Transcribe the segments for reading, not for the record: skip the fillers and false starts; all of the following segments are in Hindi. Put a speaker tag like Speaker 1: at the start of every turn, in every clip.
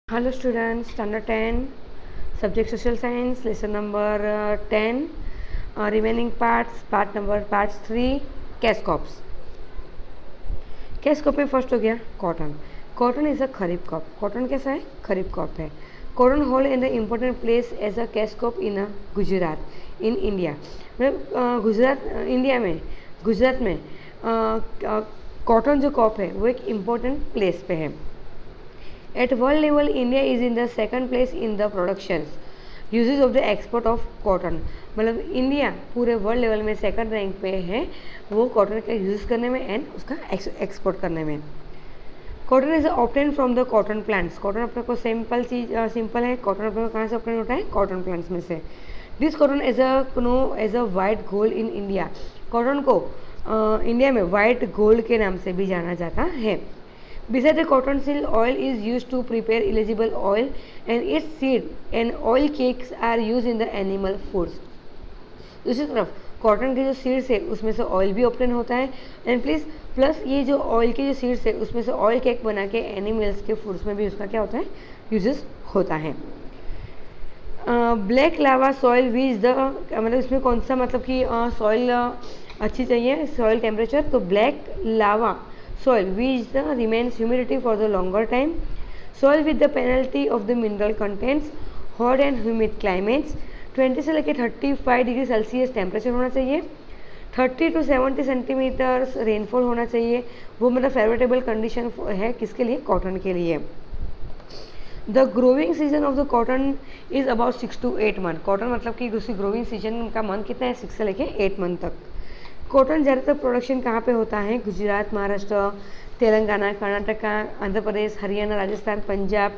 Speaker 1: Hello students, standard 10, subject social science, lesson number 10, remaining parts, parts 3, कैसकॉप्स। कैसकॉप में फर्स्ट हो गया cotton. Cotton is a kharif crop. Cotton कैसा है? खरीफ क्रॉप है। Cotton hold in the important place as a cash crop in Gujarat in India. मतलब गुजरात में कॉटन जो क्रॉप है वो एक इम्पोर्टेंट प्लेस पे है। At world level, India is in the second place in the productions uses of the export of cotton। मतलब इंडिया पूरे वर्ल्ड लेवल में सेकंड रैंक पे है वो कॉटन का यूज़ करने में एंड उसका एक्सपोर्ट करने में। Cotton is obtain from the cotton plants. Cotton अपने को सिंपल है। कॉटन अपने को कहाँ से ऑब्टेन होता है? कॉटन प्लांट्स में से। This cotton as a white gold in India. Cotton को इंडिया में वाइट गोल्ड के नाम से भी जाना जाता है। Beside the cotton seed, oil is used to prepare eligible oil, and its seed and oil cakes are used in the animal foods। दूसरी तरफ कॉटन के जो सीड्स है उसमें से ऑयल भी ऑब्टेन होता है एंड प्लस ये जो ऑयल के जो सीड्स है उसमें से ऑयल केक बना के एनिमल्स के फूड्स में भी उसका क्या होता है? यूजेस होता है। Black lava soil which the मतलब इसमें कौन सा मतलब कि सॉइल अच्छी चाहिए, सॉइल टेम्परेचर, तो black lava soil which remains humidity for the longer time, soil with the penalty of the mineral contents, hot and humid climates, 20 से लेकर 35 डिग्री सेल्सियस टेम्परेचर होना चाहिए, 30 to 70 सेंटीमीटर्स रेनफॉल होना चाहिए। वो मतलब फेवरेटेबल कंडीशन है किसके लिए? कॉटन के लिए। The growing season of the cotton is about 6 to 8 month. Cotton मतलब कि उसकी ग्रोइंग सीजन का मंथ कितना है? 6 से लेकर 8 मंथ तक। कॉटन ज़्यादातर प्रोडक्शन कहाँ पे होता है? Gujarat, Maharashtra, Telangana, Karnataka, Andhra Pradesh, Haryana, Rajasthan, Punjab,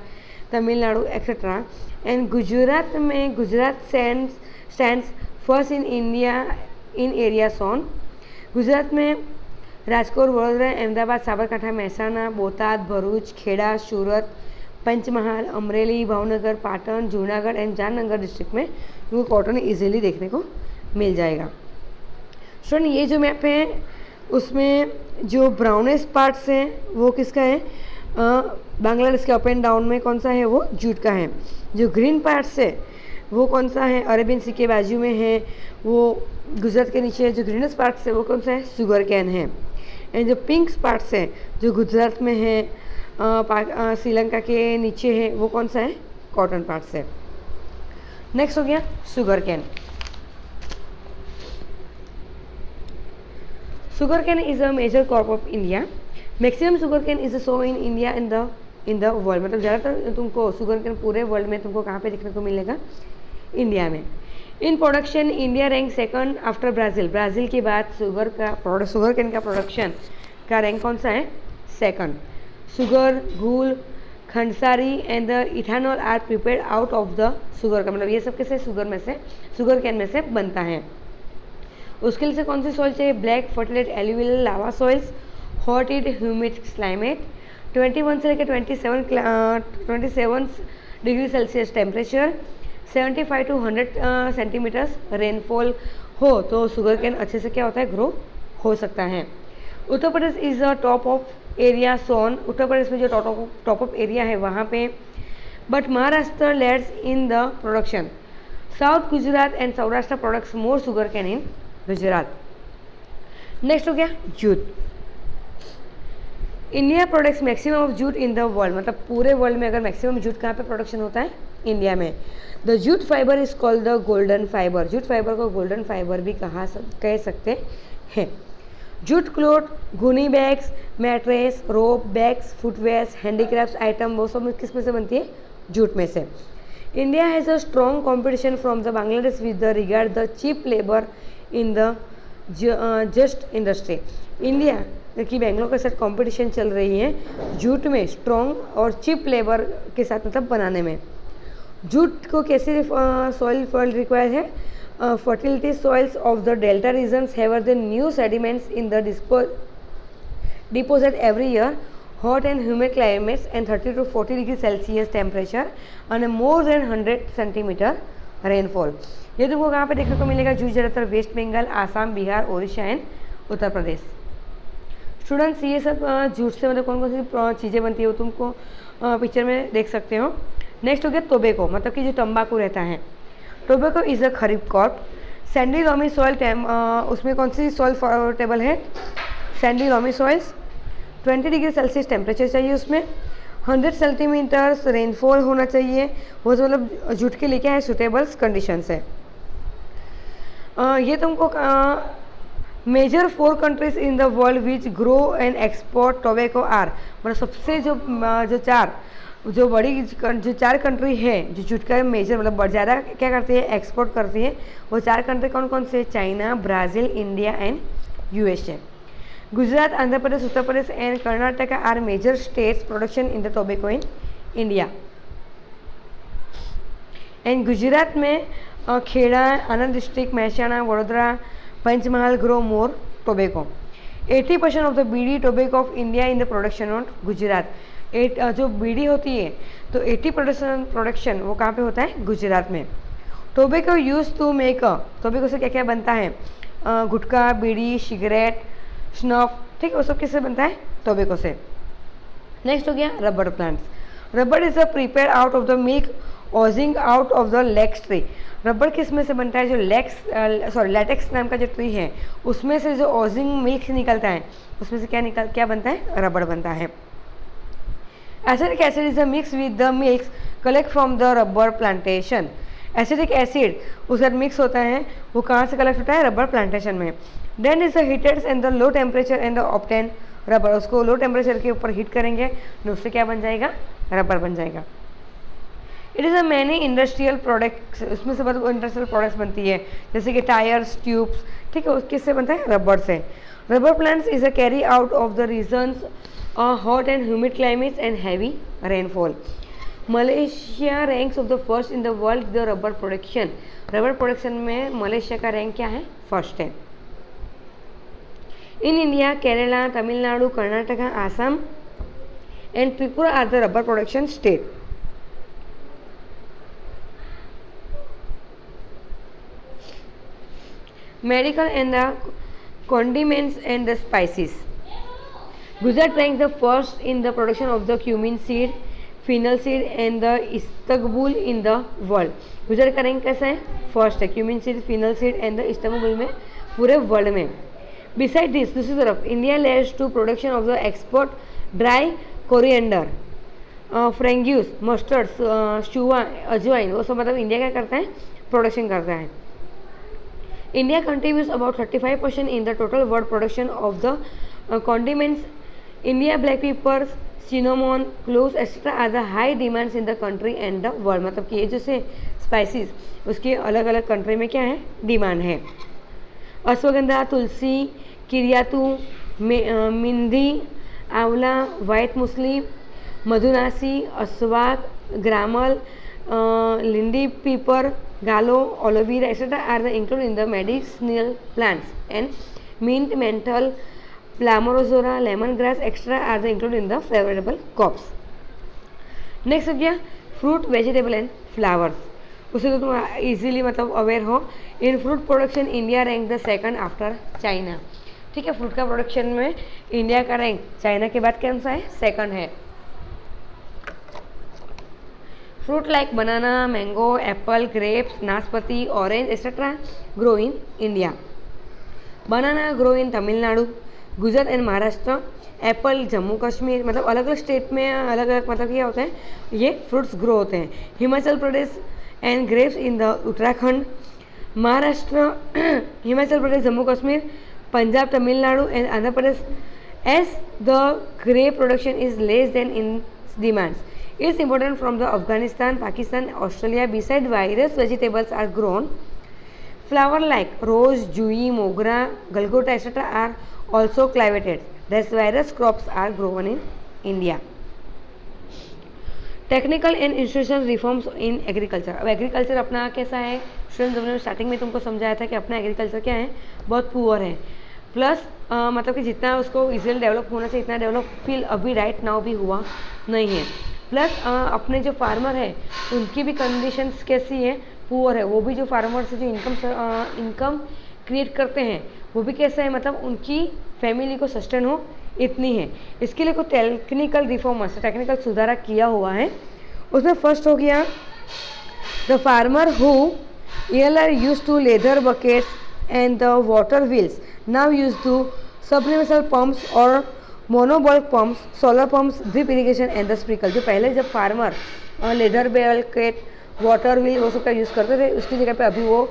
Speaker 1: Tamil Nadu etcetera. And Gujarat stands first in India in area sown. Gujarat में राजकोट, वडोदरा, अहमदाबाद, साबरकांठा, महसाणा, बोटाद, भरूच, खेड़ा, सूरत, पंचमहाल, अमरेली, भावनगर, पाटन, जूनागढ़ एंड जामनगर डिस्ट्रिक्ट में वो कॉटन ईजिली देखने को मिल जाएगा। स्टूडेंट ये जो मैप है उसमें जो ब्राउनेस्ट पार्ट्स हैं वो किसका है? बांग्लादेश के अप एंड डाउन में कौन सा है? वो जूट का है। जो ग्रीन पार्ट्स है वो कौन सा है? अरेबियन सी के बाजू में है वो गुजरात के नीचे। जो ग्रीनेस्ट पार्ट्स है वो कौन सा है? शुगर कैन है। एंड जो पिंक्स पार्ट्स है जो गुजरात में है श्रीलंका के नीचे है वो कौन सा है? कॉटन पार्ट्स है। नेक्स्ट हो गया sugar cane. Sugar cane is a major crop of India. Maximum sugar cane is sown in India in the world। मतलब ज़्यादातर तुमको शुगर कैन पूरे वर्ल्ड में तुमको कहाँ पे देखने को मिलेगा? इंडिया में। In production India rank second after Brazil. Brazil के बाद शुगर कैन का प्रोडक्शन का रैंक कौन सा है? सेकंड। शुगर, गुल, खंडसारी and the ethanol are prepared out of the sugar का। मतलब ये सब कैसे शुगर कैन में से बनता है। उसके लिए से कौन सी सॉइल चाहिए? Black fertile alluvial lava soils, hot and humid climate, 21 से लेकर 27 degree Celsius temperature, 75 to 100 centimetres rainfall हो तो शुगर कैन अच्छे से क्या होता है? ग्रो हो सकता है। Uttar Pradesh is a top of area sown. Uttar Pradesh में जो टॉप ऑफ एरिया है वहाँ पे। But Maharashtra leads in the production. South Gujarat and Saurashtra products more sugar cane in Gujarat. Next हो गया jute. India products maximum of jute in the world. मतलब पूरे वर्ल्ड में अगर मैक्सिमम जूट कहाँ पे प्रोडक्शन होता है? इंडिया में। The jute fibre is called the golden fibre. Jute fibre को गोल्डन फाइबर भी कह सकते हैं। जूट क्लोथ, गुनी बैग्स, मैट्रेस, रोप, बैग्स, फुटवेयर्स, हैंडीक्राफ्ट आइटम वो सब किस में से बनती है? जूट में से। India has a strong competition from the Bangladesh with the regard the cheap labour in the just industry. India की बेंगलोर के साथ कंपटीशन चल रही है जूट में स्ट्रॉन्ग और चीप लेबर के साथ मतलब बनाने में। जूट को कैसे सॉइल फॉल रिक्वायर है? Fertility soils of the delta regions have the new sediments in the deposit every year, hot and humid climates and 30 to 40 degree Celsius temperature and more than 100 centimetre rainfall. ये तुमको कहाँ पे देखने को मिलेगा? जूट ज़्यादातर वेस्ट बंगाल, आसाम, बिहार, ओडिशा एंड उत्तर प्रदेश। स्टूडेंट्स ये सब जूट से मतलब कौन कौन सी चीज़ें बनती है वो तुमको पिक्चर में देख सकते हो। नेक्स्ट हो गया टोबैको, मतलब कि जो तंबाकू रहता है। Tobacco is a kharif crop. Sandy loamy soil उसमें कौन सी सॉइल टेबल है? Sandy loamy soils. 20 degree Celsius temperature चाहिए उसमें। 100 सेंटीमीटर्स रेनफॉल होना चाहिए। वो जो मतलब जूट के लिए क्या है, सुटेबल्स कंडीशंस है। ये तुमको major 4 countries in the world which grow and export tobacco are, मतलब सबसे जो बड़ी जो 4 कंट्री है जो जूट का मेजर मतलब ज़्यादा क्या करती है, एक्सपोर्ट करती है, वो 4 कंट्री कौन कौन से? China, Brazil, India and USA. Gujarat, Andhra Pradesh, Uttar Pradesh and Karnataka are major states production in the tobacco in India. And Gujarat में Kheda, Anand district, Mehsana, Vadodara, Panchmahal grow more tobacco. 80% of the bidi tobacco of India in the production of Gujarat. जो बीडी होती है तो 80% प्रोडक्शन वो कहाँ पे होता है? गुजरात में। Tobacco use to make, tobacco से क्या क्या बनता है? गुटखा, बीड़ी, सिगरेट, स्नफ, ठीक है, वो सब किससे बनता है? टोबैको से। नेक्स्ट हो गया rubber plants. Rubber is a prepare out of the milk oozing out of the lex tree. Rubber किस में से बनता है? जो लैटेक्स नाम का जो ट्री है उसमें से जो ओजिंग मिल्क निकलता है उसमें से क्या बनता है? रबर बनता है। Acidic acid is a mix with the milk collect from the rubber plantation. Acidic acid उसके साथ मिक्स होता है, वो कहाँ से कलेक्ट होता है? रबर प्लांटेशन में। Then is the heated and the low temperature and the obtain rubber. उसको लो टेम्परेचर के ऊपर हीट करेंगे तो उससे क्या बन जाएगा? रबर बन जाएगा। It is a many industrial products, उसमें से मतलब इंडस्ट्रियल प्रोडक्ट्स बनती है जैसे कि टायर्स, ट्यूब्स, ठीक है, किससे बनता है? रबर से। Rubber plants is a carry out of the regions hot and humid climates and heavy rainfall. Malaysia ranks of the first in the world the rubber production. Rubber production में मलेशिया का रैंक क्या है? फर्स्ट है। In India Kerala, Tamil Nadu, Karnataka, Assam and Tripura are the rubber production state. Medical and the condiments and the spices. Gujarat ranks the first in the production of the cumin seed, fennel seed and the istabgul in the world. Gujarat का रैंक कैसा है? फर्स्ट है। Cumin seed, fennel seed and the इस्तांबुल में पूरे वर्ल्ड में। बिसाइड दिस, दूसरी तरफ India leads to production of the export dry coriander, फ्रेंग्यूस, मस्टर्ड, शुआ, अजवाइन, वो सब मतलब इंडिया क्या करता है? प्रोडक्शन करता है। India contributes about 35% in the total world production of the condiments. India black peppers, cinnamon, cloves, etc. are the high demands in the country and the world. मतलब कि ये जैसे स्पाइसेस उसके अलग अलग कंट्री में क्या है? डिमांड है। अश्वगंधा, तुलसी, किरियातू, मिंदी, आंवला, वाइट मुसली, मधुनासी, अस्वाक, ग्रामल, लिंडी पीपर, gallo, aloe vera, etc. are the included in the medicinal plants, and mint, menthol, plamorozora, lemongrass, etc. are the included in the flavorable crops. Next हो गया फ्रूट, वेजिटेबल एंड फ्लावर्स। उसे तो तुम इजीली मतलब अवेयर हो। In fruit production India rank the second after China. ठीक है, फ्रूट का प्रोडक्शन में इंडिया का रैंक चाइना के बाद कौन सा है? सेकंड है। Fruit like banana, mango, apple, grapes, naspati, orange, etc. grow in India. Banana grow in Tamil Nadu, Gujarat and Maharashtra. Apple Jammu Kashmir, मतलब अलग अलग स्टेट में अलग अलग मतलब क्या होता है, ये फ्रूट्स ग्रो होते हैं। Himachal Pradesh and grapes in the Uttarakhand. Maharashtra, Himachal Pradesh, Jammu Kashmir, Punjab, Tamil Nadu and Andhra Pradesh as the grape production is less than in demands. It's important from the Afghanistan, Pakistan, Australia. Beside various vegetables are grown. Flower like rose, jui, mogra, galgota, etc. are also cultivated. Thus, various crops are grown in India. Technical and institutional reforms in agriculture. अब एग्रीकल्चर अपना कैसा है? स्टूडेंट्स, हमने स्टार्टिंग में तुमको समझाया था कि अपना एग्रीकल्चर क्या है? बहुत पुअर है। प्लस मतलब कि जितना उसको इजीली डेवलप होना चाहिए इतना डेवलप फील अभी राइट नाउ भी हुआ नहीं है। प्लस अपने जो फार्मर है उनकी भी कंडीशंस कैसी है? पुअर है। वो भी जो फार्मर से जो इनकम क्रिएट करते हैं वो भी कैसा है? मतलब उनकी फैमिली को सस्टेन हो इतनी है। इसके लिए कुछ टेक्निकल रिफॉर्मर्स, टेक्निकल सुधारा किया हुआ है। उसमें फर्स्ट हो गया the farmer who earlier used to leather buckets and the water wheels now use to submersible pumps or monobulk pumps, solar pumps, drip irrigation and the sprinkle। जो पहले जब farmer leather bucket, water wheel वो सब का यूज़ करते थे, उसकी जगह पे अभी वो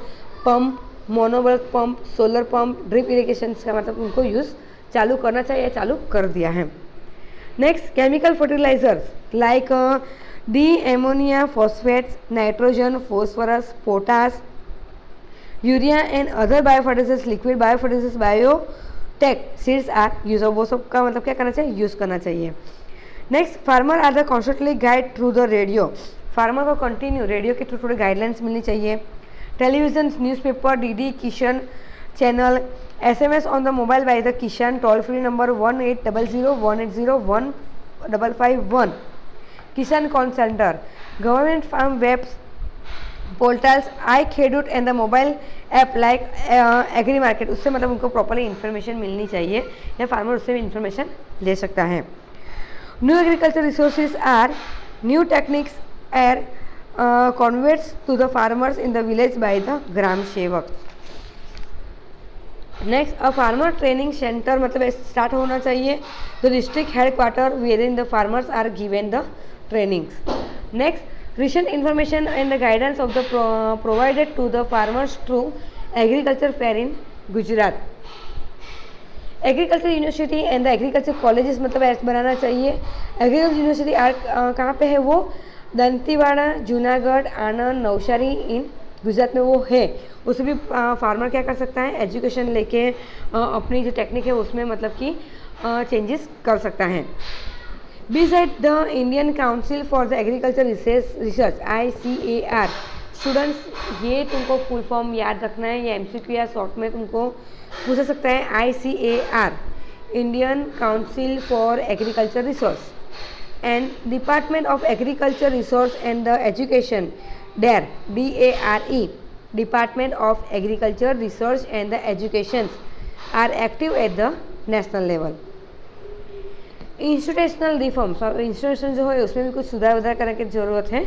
Speaker 1: pump, monoblock pump, solar pump, drip irrigation का मतलब उनको यूज़ चालू करना चाहिए, चालू कर दिया है। Next chemical fertilisers like D ammonia phosphates, nitrogen, phosphorus, potash, urea and other biofertilisers, liquid biofertilisers, biotech seeds are use. वो सब का मतलब क्या करना चाहिए, यूज़ करना चाहिए। Next farmer are the constantly guide through the radio. Farmer को कंटिन्यू रेडियो के थ्रू थोड़ी गाइडलाइंस मिलनी चाहिए। Television, newspaper, DD Kisan channel, SMS on the mobile by the Kisan, toll free number 1800-180-151, Kisan call centre, government farm webs portals, I Khedut and the mobile app like agri market. उससे मतलब उनको प्रॉपरली इन्फॉर्मेशन मिलनी चाहिए या फार्मर उससे भी इन्फॉर्मेशन ले सकता है। New agriculture resources are new techniques are conveyed to the farmers in the village by the gram sevak. Next a farmer training centre मतलब स्टार्ट होना चाहिए। The district head quarter where in the farmers are given the trainings. Next recent information and the guidance of the provided to the farmers through agriculture fair in Gujarat. Agriculture university and the agriculture colleges मतलब ऐसे बनाना चाहिए। एग्रीकल्चर यूनिवर्सिटी कहाँ पे है, वो दंतीवाड़ा, जूनागढ़, आनंद, नवसारी इन गुजरात में वो है। उसमें भी फार्मर क्या कर सकता है, एजुकेशन लेके अपनी जो टेक्निक है उसमें मतलब कि चेंजेस कर सकता है। Beside the Indian council for the agriculture research ICAR students, ये तुमको फुल फॉर्म याद रखना है, ये MCQ या शॉर्ट में तुमको पूछ सकता है। ICAR Indian council for agriculture research and department of agriculture research and the education DARE DARE department of agriculture research and the education are active at the national level. Institutional reforms, और इंस्टीट्यूशन जो है उसमें भी कुछ सुधार करने की ज़रूरत है।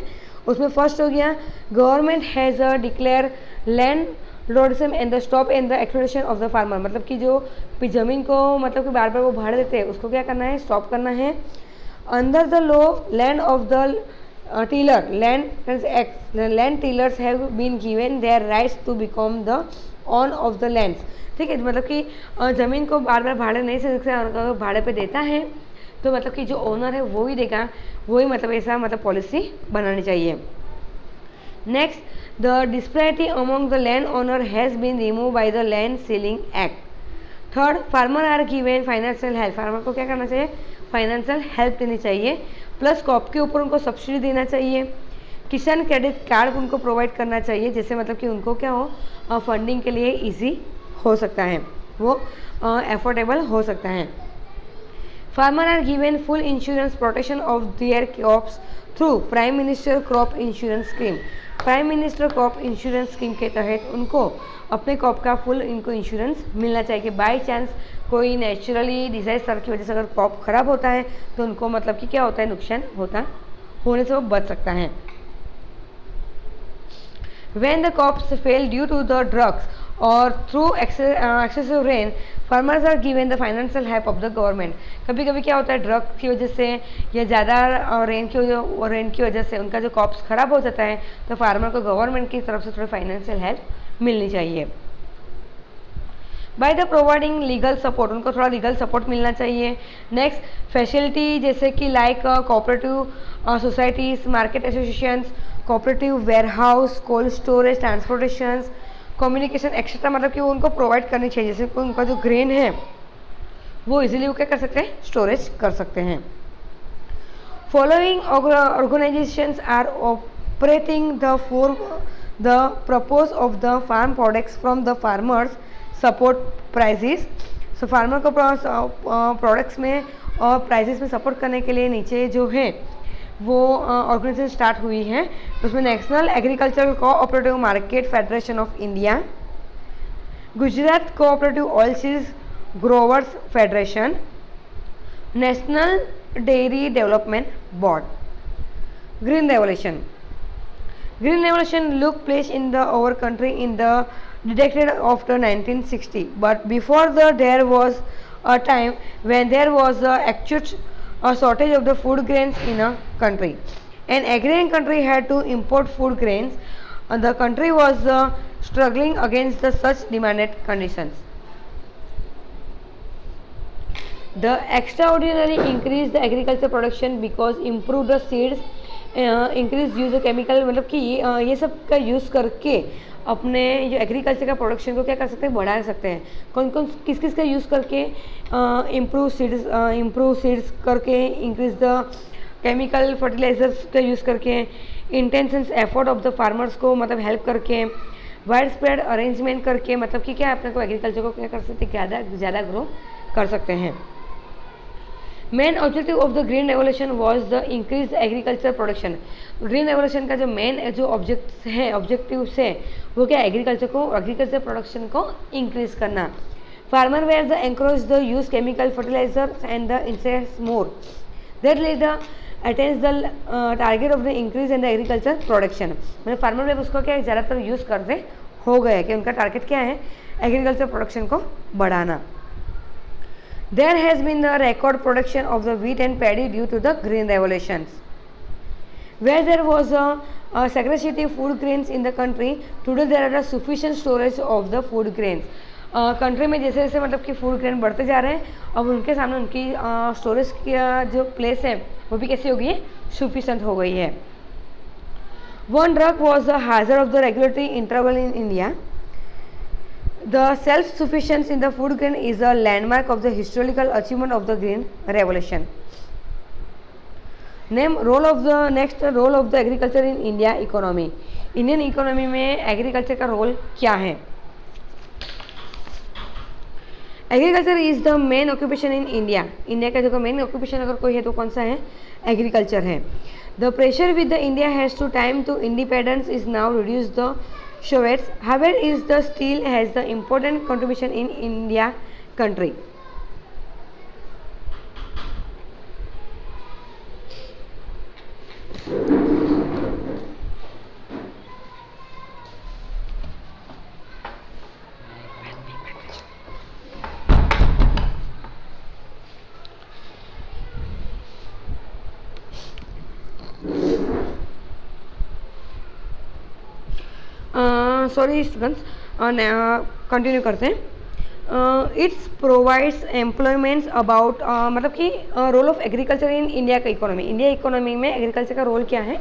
Speaker 1: उसमें फर्स्ट हो गया government has a declare land lordship and the stop and the exploitation of the farmer. मतलब कि जो ज़मीन को मतलब कि बार बार वो भाड़ देते हैं उसको क्या करना है, स्टॉप करना है। Under the law land of the tiller land tillers have been given their rights to become the own of the land. ठीक है, मतलब कि ज़मीन को बार बार भाड़े नहीं से सकते, अगर भाड़े पे देता है तो मतलब कि जो ओनर है वो ही देगा, वही मतलब ऐसा मतलब पॉलिसी बनानी चाहिए। Next the disparity among the land owner has been remove by the land ceiling act. Third farmer are given financial help. Farmer को क्या करना चाहिए, फाइनेंशियल हेल्प देनी चाहिए, प्लस क्रॉप के ऊपर उनको सब्सिडी देना चाहिए। किसान क्रेडिट कार्ड उनको प्रोवाइड करना चाहिए, जिससे मतलब कि उनको क्या हो, फंडिंग के लिए ईजी हो सकता है, वो एफोर्डेबल हो सकता है। Farmer are given full insurance protection of their crops through prime minister crop insurance scheme. Prime minister crop insurance scheme के तहत उनको अपने क्रॉप का फुल इनको इंश्योरेंस मिलना चाहिए कि बाई चांस कोई नेचुरली डिजास्टर की वजह से अगर क्रॉप खराब होता है तो उनको मतलब कि क्या होता है, नुकसान होने से वो बच सकता है। When the crops fail due to the drugs or through excessive rain, farmers are given the financial help of the government। कभी कभी क्या होता है, ड्रग की वजह से या ज़्यादा रेन की वजह से उनका जो क्रॉप्स खराब हो जाता है तो फार्मर को गवर्नमेंट की तरफ से थोड़ी फाइनेंशियल हेल्प मिलनी चाहिए। By the providing legal support, उनको थोड़ा लीगल सपोर्ट मिलना चाहिए। नेक्स्ट फैसिलिटी जैसे कि like cooperative societies, market associations, cooperative warehouse, cold storage, transportation, communication etcetera, मतलब कि वो उनको प्रोवाइड करनी चाहिए, जैसे कि उनका जो ग्रेन है वो इजीली वो क्या कर सकते हैं, स्टोरेज कर सकते हैं। Following organisations are operating for the propose of the farm products from the farmers support prices. So farmer को प्रोडक्ट्स में और प्राइजेस में सपोर्ट करने के लिए नीचे जो है वो ऑर्गेनाइजेशन स्टार्ट हुई है। उसमें national agricultural cooperative market federation of India, Gujarat cooperative oil seeds growers federation, national dairy development board. Green Revolution. Green Revolution took place in our country in the decade after 1960. But before there was a time when there was a shortage of the food grains in a country. An agrarian country had to import food grains. The country was struggling against such demanded conditions. The extraordinary increased the agriculture production because improved the seeds, increase use chemical, मतलब कि ये सब का यूज़ करके अपने जो एग्रीकल्चर का प्रोडक्शन को क्या कर सकते हैं, बढ़ा सकते हैं. कौन कौन किस किस का यूज़ करके इम्प्रूव सीड्स करके, इंक्रीज द केमिकल फर्टिलाइजर्स का यूज़ करके, intentions effort of the farmers को मतलब हेल्प करके, वाइड स्प्रेड अरेंजमेंट करके, मतलब कि क्या अपने को एग्रीकल्चर को क्या कर सकते हैं, ज़्यादा ग्रो कर सकते हैं. Main objective of the green revolution was the increase agriculture production. Green revolution का जो मेन जो ऑब्जेक्टिव्स है वो क्या, एग्रीकल्चर प्रोडक्शन को इंक्रीज करना. Farmer were the encourage the use chemical fertilisers and the insects more that let the attains the target of the increase in the agriculture production. मतलब फार्मर वेयर उसको क्या ज़्यादातर यूज़ करते हो गए कि उनका टारगेट क्या है, एग्रीकल्चर प्रोडक्शन को बढ़ाना. There has been the record production of the wheat and paddy due to the green revolutions. Where there was a scarcity of food grains in the country, today there are a sufficient storage of the food grains. Country में जैसे जैसे मतलब कि फूड ग्रेन बढ़ते जा रहे हैं, अब उनके सामने उनकी स्टोरेज की जो प्लेस है वो भी कैसी हो गई है, सफिशेंट हो गई है. वन ड्रग वॉज द हाजर of the regulatory interval in India. The self-sufficiency in the food grain is a landmark of the historical achievement of the Green Revolution. Name role of the agriculture in India economy. Indian economy में agriculture का role क्या है? Agriculture is the main occupation in India. India का जो main occupation अगर कोई है तो कौन सा है? Agriculture है. The pressure with the India has to time to independence is now reduced the Soviets. However, is the steel has the important contribution in India country. Sorry students, continue करते हैं. इट्स प्रोवाइड्स एम्प्लॉयमेंट्स अबाउट, मतलब कि role of agriculture in India का इकोनॉमी. इंडिया इकोनॉमी में एग्रीकल्चर का रोल क्या है,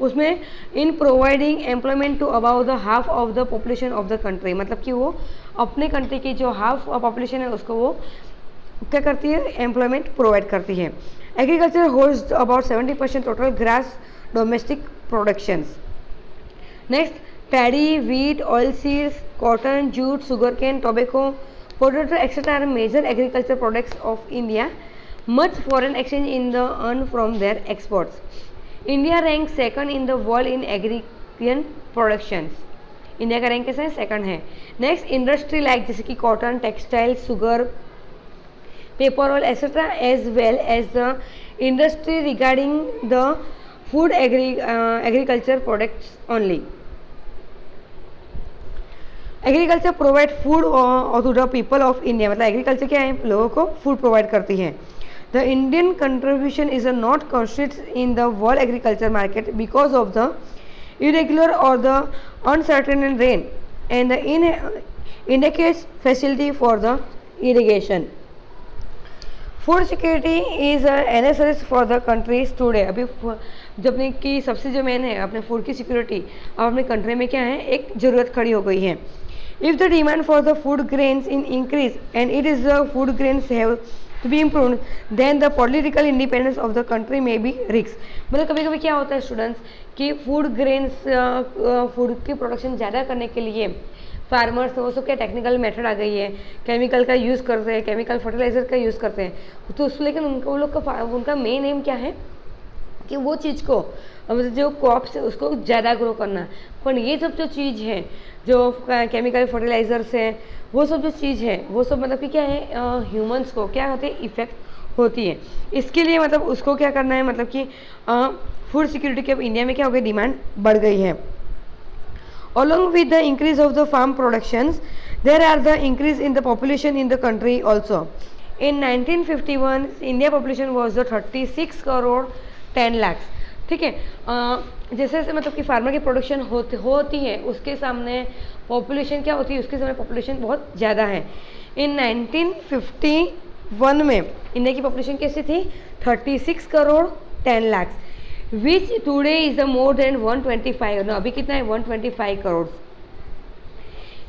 Speaker 1: उसमें in providing employment to about the half of the population of the country. मतलब कि वो अपने कंट्री की जो हाफ पॉपुलेशन है उसको वो क्या करती है, एम्प्लॉयमेंट प्रोवाइड करती है. Agriculture holds about 70% total grass domestic productions. Next, paddy, wheat, oilseeds, cotton, jute, sugarcane, tobacco, potato, etc. are major agriculture products of India. Much foreign exchange in the earn from their exports. India ranks second in the world in agrarian productions. India का रैंक कैसा है, सेकंड है. नेक्स्ट, इंडस्ट्री लाइक जैसे कि cotton, textile, sugar, paper oil etcetera, as well as the industry regarding the food agriculture products only. Agriculture provide food to the people of India. मतलब एग्रीकल्चर क्या है, लोगों को फूड प्रोवाइड करती है. The Indian contribution is a not constitute in the world agriculture market because of the irregular और the uncertain rain and the inadequate facility for the irrigation. Food security is necessary for the countries today. अभी जो अपने की सबसे जो मेन है अपने फूड की सिक्योरिटी, अब अपने कंट्री में क्या है, एक ज़रूरत खड़ी हो गई है. If the demand for the food grains in increase and it is the food grains have to be improve then the political independence of the country may be risks. मतलब कभी कभी क्या होता है स्टूडेंट्स कि फूड ग्रेन्स फूड की प्रोडक्शन ज़्यादा करने के लिए फार्मर्स वो सब क्या टेक्निकल मेथड आ गई है, केमिकल का यूज़ करते हैं, केमिकल फर्टिलाइज़र का यूज़ करते हैं. तो उस लेकिन उनको लोग का उनका मेन एम क्या है कि वो चीज़ को मतलब जो क्रॉप्स है उसको ज़्यादा ग्रो करना. पर ये सब जो चीज़ है जो केमिकल फर्टिलाइज़र्स हैं वो सब जो चीज़ है वो सब मतलब कि क्या है ह्यूमंस को क्या होते हैं इफेक्ट होती है। इसके लिए मतलब उसको क्या करना है, मतलब कि फूड सिक्योरिटी की अब इंडिया में क्या हो गई, डिमांड बढ़ गई है। Along with the increase of the farm productions, there are the increase in the population in the country also. In 1951, India population was the 36 crore 10 lakhs। ठीक है, जैसे जैसे मतलब कि फार्मर की प्रोडक्शन होती है उसके सामने पॉपुलेशन क्या होती है, उसके सामने पॉपुलेशन बहुत ज़्यादा है। इन 1951 में इंडिया की पॉपुलेशन कैसी थी, 36 crore 10 lakhs, which today is the more than 125, अभी कितना है, 125 करोड़।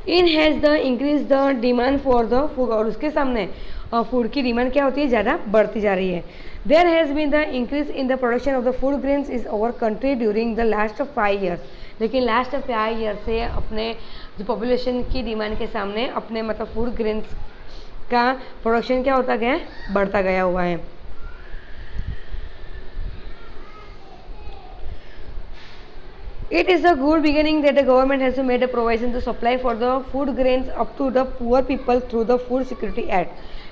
Speaker 1: इन has the increase the demand for the food, और उसके सामने फूड की डिमांड क्या होती है, ज़्यादा बढ़ती जा रही है। There has been the increase in the production of the food grains is over country during the last 5 years, लेकिन लास्ट 5 years से अपने जो पॉपुलेशन की डिमांड के सामने अपने मतलब फूड ग्रेन्स का प्रोडक्शन क्या होता गया है, बढ़ता गया हुआ है। It is a good beginning that the government has made a provision to supply for the food grains up to the poor people through the Food Security Act.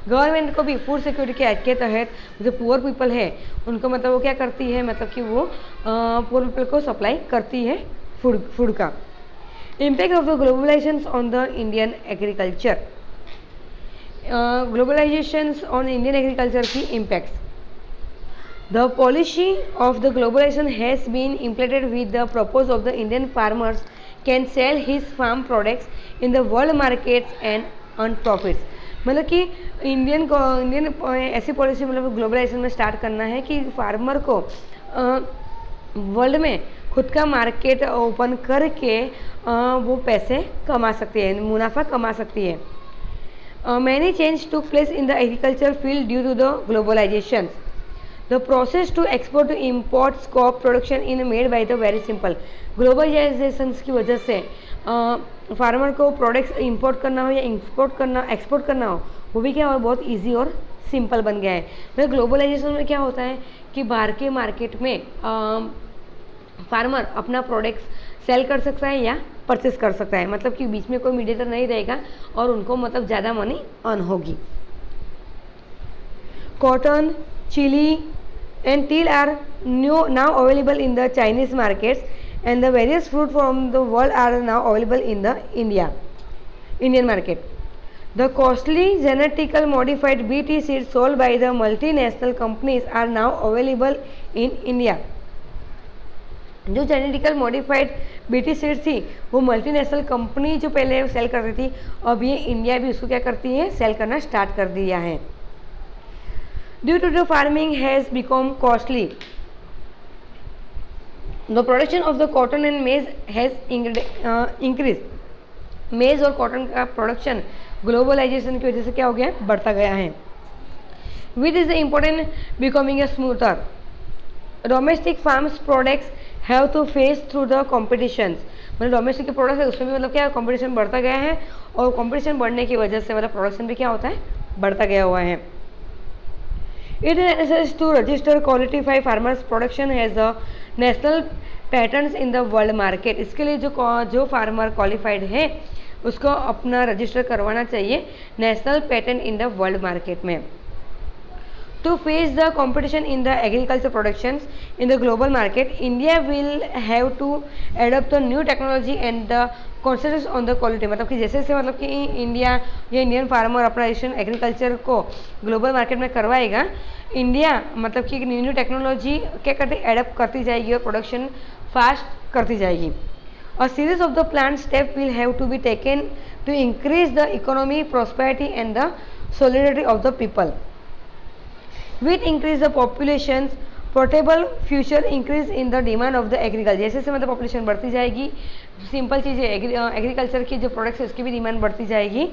Speaker 1: Government को भी फूड सिक्योरिटी एक्ट के तहत जो पुअर पीपल है उनको मतलब वो क्या करती है, मतलब कि वो पुअर पीपल को सप्लाई करती है फूड का। Impact of the globalisation on the Indian agriculture, globalisation on Indian agriculture की impacts. The policy of the globalization has been implemented with the purpose of the Indian farmers can sell his farm products in the world markets and earn profits। मतलब कि इंडियन ऐसी पॉलिसी मतलब ग्लोबलाइजेशन में स्टार्ट करना है कि फार्मर को वर्ल्ड में खुद का मार्केट ओपन करके वो पैसे कमा सकती है, मुनाफा कमा सकती है। Many changes took place in the agriculture field due to the globalization. The process to export to import crop production in made by the very simple। Globalisation की वजह से फार्मर को प्रोडक्ट्स इंपोर्ट करना हो या एक्सपोर्ट करना हो वो भी क्या हो, बहुत इजी और सिंपल बन गया है। मतलब ग्लोबलाइजेशन में क्या होता है कि बाहर के मार्केट में फार्मर अपना प्रोडक्ट्स सेल कर सकता है या परचेस कर सकता है, मतलब कि बीच में कोई मीडिएटर नहीं रहेगा और उनको मतलब ज़्यादा मनी अर्न होगी। Cotton, chili and tea are now available in the Chinese markets, and the various fruit from the world are now available in the Indian market. The costly genetically modified BT seeds sold by the multinational companies are now available in India। जो जेनेटिकल मॉडिफाइड बीटी सीड थी वो मल्टीनेशनल कंपनी जो पहले सेल कर रही थी, अब ये इंडिया भी उसको क्या करती है, सेल करना स्टार्ट कर दिया है। Due to the farming has become costly, the production of the cotton and maize has increased। मेज और कॉटन का प्रोडक्शन ग्लोबलाइजेशन की वजह से क्या हो गया, बढ़ता गया है। Which is the important becoming a smoother, domestic farms products have to face through the competition. मतलब डोमेस्टिक के प्रोडक्ट्स है उसमें भी मतलब क्या कॉम्पिटिशन बढ़ता गया है, और कॉम्पिटिशन बढ़ने की वजह से मतलब प्रोडक्शन भी क्या होता है, बढ़ता गया हुआ है। It is necessary to register qualify farmers production as a national patents in the world market। इसके लिए जो फार्मर क्वालिफाइड है उसको अपना रजिस्टर करवाना चाहिए national patent in the world market में। To face the competition in the agriculture productions in the global market, India will have to adopt the new technology and the concentrate on the quality। मतलब कि जैसे जैसे मतलब कि इंडिया या इंडियन फार्मर अपना एग्रीकल्चर को ग्लोबल मार्केट में करवाएगा, इंडिया मतलब कि न्यू टेक्नोलॉजी क्या करती एडप्ट करती जाएगी और प्रोडक्शन फास्ट करती जाएगी। A series of the planned steps will have to be taken to increase the economy, prosperity and the solidarity of the people। With increase the populations, portable future increase in the demand of the agriculture। जैसे जैसे मतलब पॉपुलेशन बढ़ती जाएगी, सिंपल चीज़ें एग्रीकल्चर की जो प्रोडक्ट्स है उसकी भी डिमांड बढ़ती जाएगी।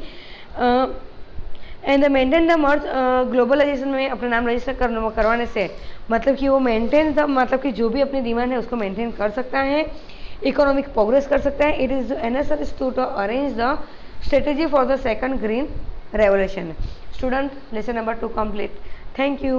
Speaker 1: And the maintain the merge globalization में अपना नाम रजिस्टर करवाने से मतलब कि वो मेंटेन द मतलब कि जो भी अपनी डिमांड है उसको मेंटेन कर सकता है, इकोनॉमिक प्रोग्रेस कर सकता है। It is necessary to arrange the strategy for the second green revolution. Student, lesson number 2 complete. Thank you.